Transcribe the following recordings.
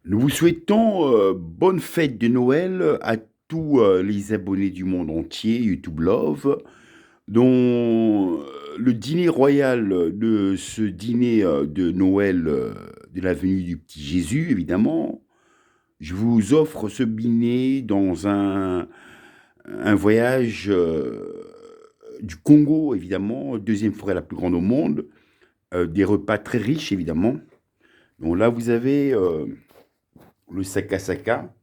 Nous vous souhaitons bonne fête de Noël à tous les abonnés du monde entier, YouTube Love, dont le dîner royal de ce dîner de Noël de la venue du petit Jésus, évidemment. Je vous offre ce dîner dans un voyage du Congo, évidemment, deuxième forêt la plus grande au monde, des repas très riches, évidemment. Donc là, vous avez le sakasaka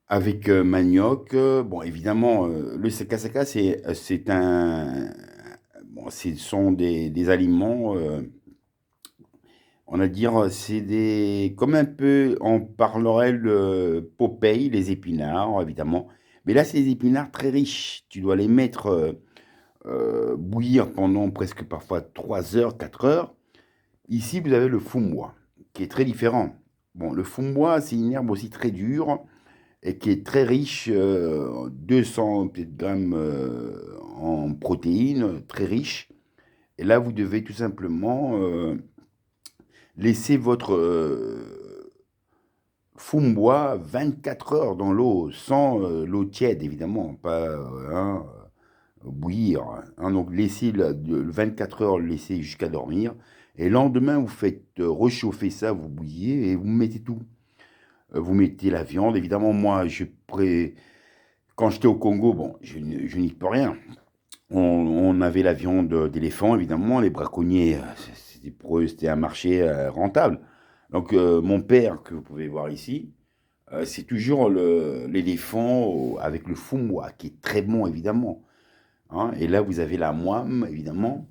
avec manioc. Bon, évidemment, le sakasaka, c'est un. Bon, ce sont des aliments, on va dire, c'est des. Comme un peu, on parlerait le Popeye, les épinards, évidemment. Mais là, c'est des épinards très riches. Tu dois les mettre bouillir pendant presque parfois 3 heures, 4 heures. Ici, vous avez le fumwa, qui est très différent. Bon, le fumwa, c'est une herbe aussi très dure et qui est très riche, 200 peut-être grammes en protéines, très riche. Et là, vous devez tout simplement laisser votre fumbois 24 heures dans l'eau, sans l'eau tiède, évidemment, pas bouillir. Hein. Donc, laissez 24 heures, laissez jusqu'à dormir. Et le lendemain, vous faites réchauffer ça, vous bouillez et vous mettez tout. Vous mettez la viande. Évidemment, moi, quand j'étais au Congo, bon, je n'y peux rien. On avait la viande d'éléphant, évidemment. Les braconniers, c'était pour eux, c'était un marché rentable. Donc, mon père, que vous pouvez voir ici, c'est toujours l'éléphant avec le fumwa, qui est très bon, évidemment. Hein. Et là, vous avez la moime, évidemment,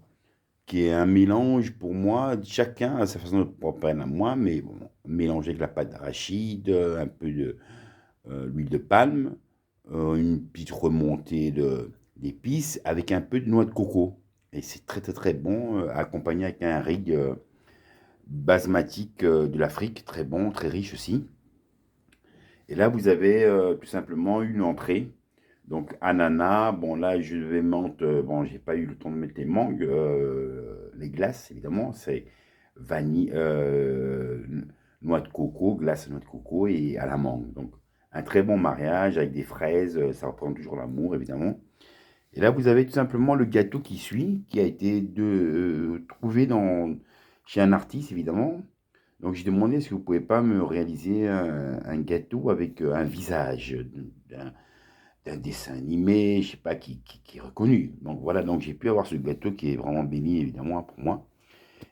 qui est un mélange, pour moi, chacun a sa façon de préparer la moime, mais bon, mélangé avec la pâte d'arachide, un peu de l'huile de palme, une petite remontée d'épices avec un peu de noix de coco. Et c'est très très très bon, accompagné avec un riz basmatique de l'Afrique, très bon, très riche aussi. Et là, vous avez tout simplement une entrée. Donc, ananas, bon là, je vais mettre, bon, j'ai pas eu le temps de mettre les mangues, les glaces, évidemment, c'est vanille, noix de coco, glace à noix de coco et à la mangue. Donc, un très bon mariage avec des fraises, ça représente toujours l'amour, évidemment. Et là, vous avez tout simplement le gâteau qui suit, qui a été trouvé chez un artiste, évidemment. Donc, j'ai demandé est-ce que vous pouvez pas me réaliser un gâteau avec un visage d'un dessin animé, je sais pas, qui est reconnu. Donc voilà, donc j'ai pu avoir ce gâteau qui est vraiment béni, évidemment, pour moi.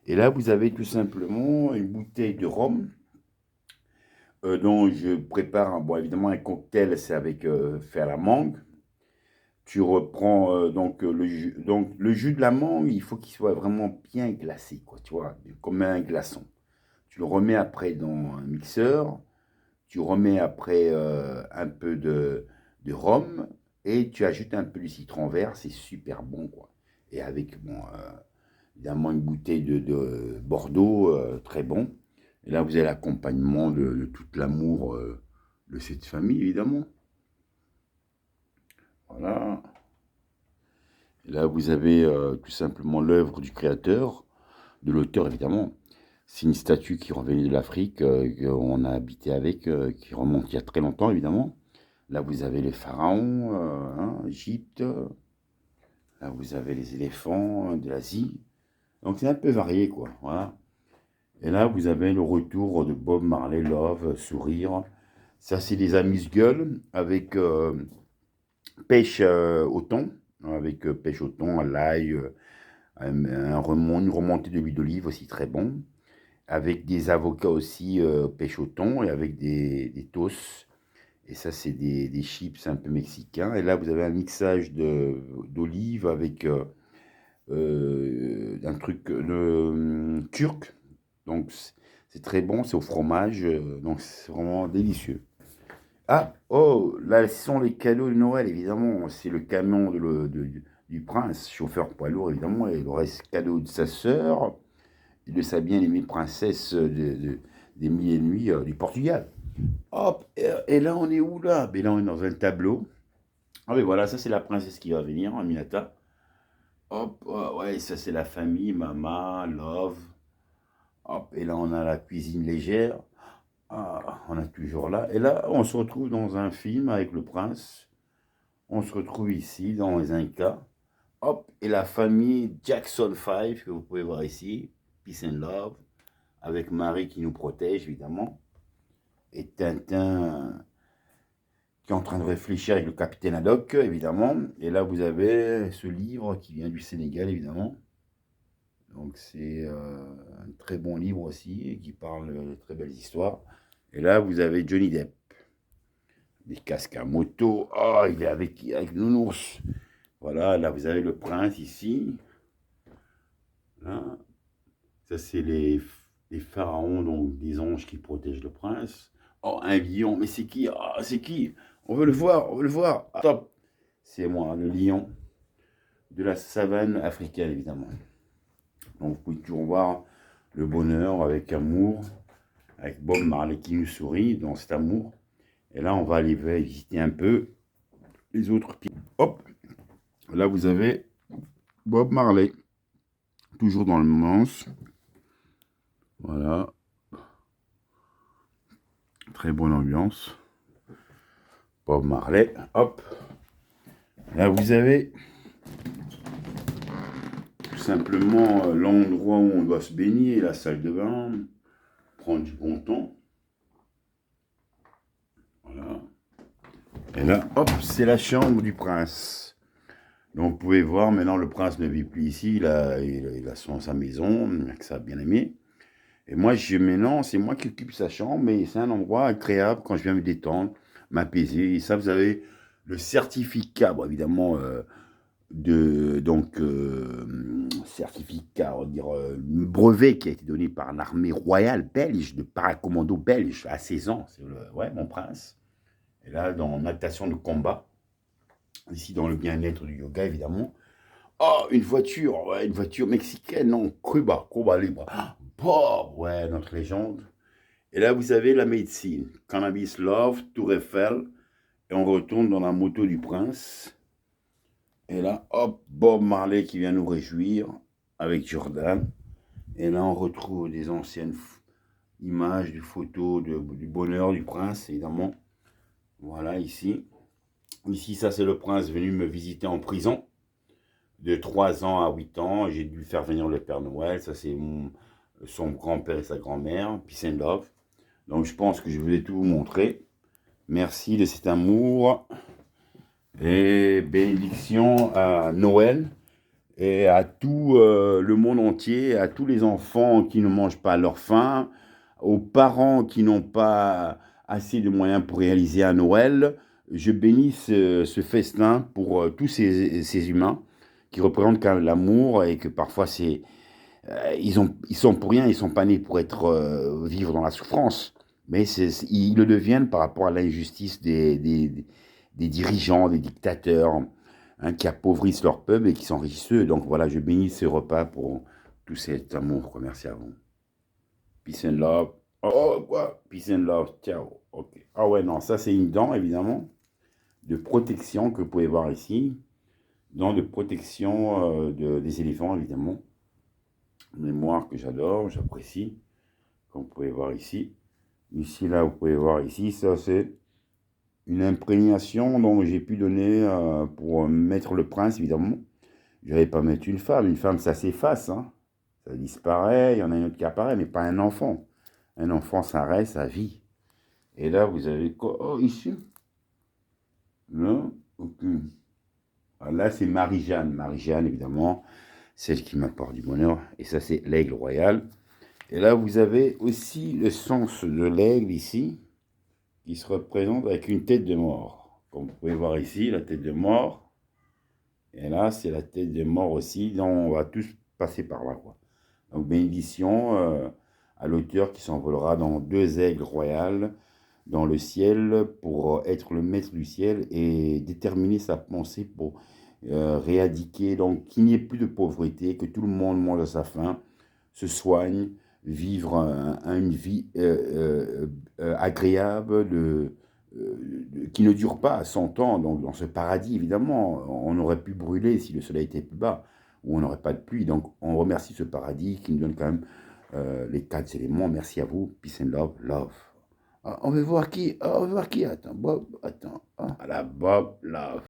Et là, vous avez tout simplement une bouteille de rhum dont je prépare, bon, évidemment, un cocktail, c'est avec fait à la mangue. Tu reprends donc le jus de la mangue, il faut qu'il soit vraiment bien glacé, quoi, tu vois, comme un glaçon. Tu le remets après dans un mixeur, tu remets après un peu de rhum et tu ajoutes un peu de citron vert, c'est super bon, quoi. Et avec, bon, évidemment, une bouteille de Bordeaux, très bon. Et là, vous avez l'accompagnement de tout l'amour de cette famille, évidemment. Voilà. Et là, vous avez tout simplement l'œuvre du créateur, de l'auteur, évidemment. C'est une statue qui revenait de l'Afrique, qu'on a habité avec, qui remonte il y a très longtemps, évidemment. Là, vous avez les pharaons, hein, Égypte. Là, vous avez les éléphants de l'Asie. Donc, c'est un peu varié, quoi. Voilà. Et là, vous avez le retour de Bob Marley, Love, Sourire. Ça, c'est des amuse-gueules avec pêche au thon. Avec pêche au thon, à l'ail, une remontée de l'huile d'olive aussi très bon. Avec des avocats aussi pêche au thon et avec des toasts. Et ça, c'est des chips un peu mexicains. Et là, vous avez un mixage d'olives avec un truc turc. Donc, c'est très bon, c'est au fromage. Donc, c'est vraiment délicieux. Ah, oh, là, ce sont les cadeaux de Noël, évidemment. C'est le camion du prince, chauffeur poids lourd, évidemment. Et le reste, cadeau de sa sœur et de sa bien-aimée princesse des mille et nuits du Portugal. Hop, et là, on est où là? Ben là, on est dans un tableau. Ah oui, voilà, ça c'est la princesse qui va venir, Aminata. Hop, ouais, ça c'est la famille, Mama, Love. Hop, et là on a la cuisine légère. Ah, on est toujours là. Et là, on se retrouve dans un film avec le prince. On se retrouve ici, dans les Incas. Hop, et la famille Jackson 5, que vous pouvez voir ici. Peace and Love. Avec Marie qui nous protège, évidemment. Et Tintin qui est en train de réfléchir avec le capitaine Haddock, évidemment. Et là, vous avez ce livre qui vient du Sénégal, évidemment. Donc, c'est un très bon livre aussi, et qui parle de très belles histoires. Et là, vous avez Johnny Depp. Des casques à moto. Oh, il est avec Nounours. Voilà, là, vous avez le prince ici. Là. Ça, c'est les pharaons, donc des anges qui protègent le prince. Oh, un lion. Mais c'est qui? Ah, c'est qui? On veut le voir, on veut le voir. Ah, top. C'est moi, le lion de la savane africaine, évidemment. Donc, vous pouvez toujours voir le bonheur avec amour, avec Bob Marley qui nous sourit dans cet amour. Et là, on va aller visiter un peu les autres pieds. Hop, là, vous avez Bob Marley, toujours dans le Mans. Voilà, très bonne ambiance. Bob Marley, hop. Là, vous avez tout simplement l'endroit où on doit se baigner, la salle de bain, prendre du bon temps. Voilà. Et là, hop, c'est la chambre du prince. Donc, vous pouvez voir, maintenant, le prince ne vit plus ici, il a sa maison, avec sa bien-aimée. Et moi, maintenant, c'est moi qui occupe sa chambre, mais c'est un endroit agréable quand je viens me détendre, m'apaiser. Et ça, vous avez le certificat, bon, évidemment, certificat, on va dire, brevet qui a été donné par l'armée royale belge, de paracommando belge, à 16 ans. C'est ouais, mon prince. Et là, dans natation de combat, ici dans le bien-être du yoga, évidemment. Oh, une voiture mexicaine, non, Cuba Libre. Bob, ouais, notre légende. Et là, vous avez la médecine. Cannabis Love, Tour Eiffel. Et on retourne dans la moto du prince. Et là, hop, Bob Marley qui vient nous réjouir avec Jordan. Et là, on retrouve des anciennes images, des photos du bonheur du prince, évidemment. Voilà, ici. Ici, ça, c'est le prince venu me visiter en prison. De 3 ans à 8 ans, j'ai dû faire venir le Père Noël. Ça, c'est son grand-père et sa grand-mère. Peace and love. Donc, je pense que je voulais tout vous montrer. Merci de cet amour. Et bénédiction à Noël et à tout le monde entier, à tous les enfants qui ne mangent pas leur faim, aux parents qui n'ont pas assez de moyens pour réaliser un Noël. Je bénis ce festin pour tous ces humains qui représentent quand même l'amour et que parfois ils sont pour rien, ils sont pas nés pour être vivre dans la souffrance, mais ils le deviennent par rapport à l'injustice des dirigeants, des dictateurs, hein, qui appauvrissent leur peuple et qui s'enrichissent eux. Donc voilà, je bénis ce repas pour tout cet amour. Quoi. Merci à vous. Peace and love. Oh, quoi? Peace and love. Ciao. Ok. Ah ouais, non, ça c'est une dent, évidemment, de protection que vous pouvez voir ici. Dent de protection des éléphants, évidemment. Mémoire que j'adore, j'apprécie. Comme vous pouvez voir ici. Ici, là, vous pouvez voir ici, ça c'est une imprégnation dont j'ai pu donner pour mettre le prince, évidemment. Je n'allais pas mettre une femme. Une femme, ça s'efface. Hein. Ça disparaît, il y en a une autre qui apparaît, mais pas un enfant. Un enfant, ça reste, ça vit. Et là, vous avez quoi? Oh, ici. Là, ok. Ah, là, c'est Marie-Jeanne. Marie-Jeanne, évidemment, celle qui m'apporte du bonheur. Et ça, c'est l'aigle royal. Et là, vous avez aussi le sens de l'aigle ici, qui se représente avec une tête de mort. Comme vous pouvez voir ici, la tête de mort. Et là, c'est la tête de mort aussi, dont on va tous passer par là, quoi. Donc, bénédiction à l'auteur qui s'envolera dans 2 aigles royales dans le ciel pour être le maître du ciel et déterminer sa pensée pour réadiquer, donc qu'il n'y ait plus de pauvreté, que tout le monde mange à sa faim, se soigne, vivre une vie agréable, qui ne dure pas 100 ans. Donc dans ce paradis, évidemment, on aurait pu brûler si le soleil était plus bas, ou on n'aurait pas de pluie. Donc on remercie ce paradis qui nous donne quand même les 4 éléments. Merci à vous. Peace and love, love. Ah, on va voir qui. Ah, on va voir qui. Attends, Bob. Attends. Ah, voilà, Bob, là.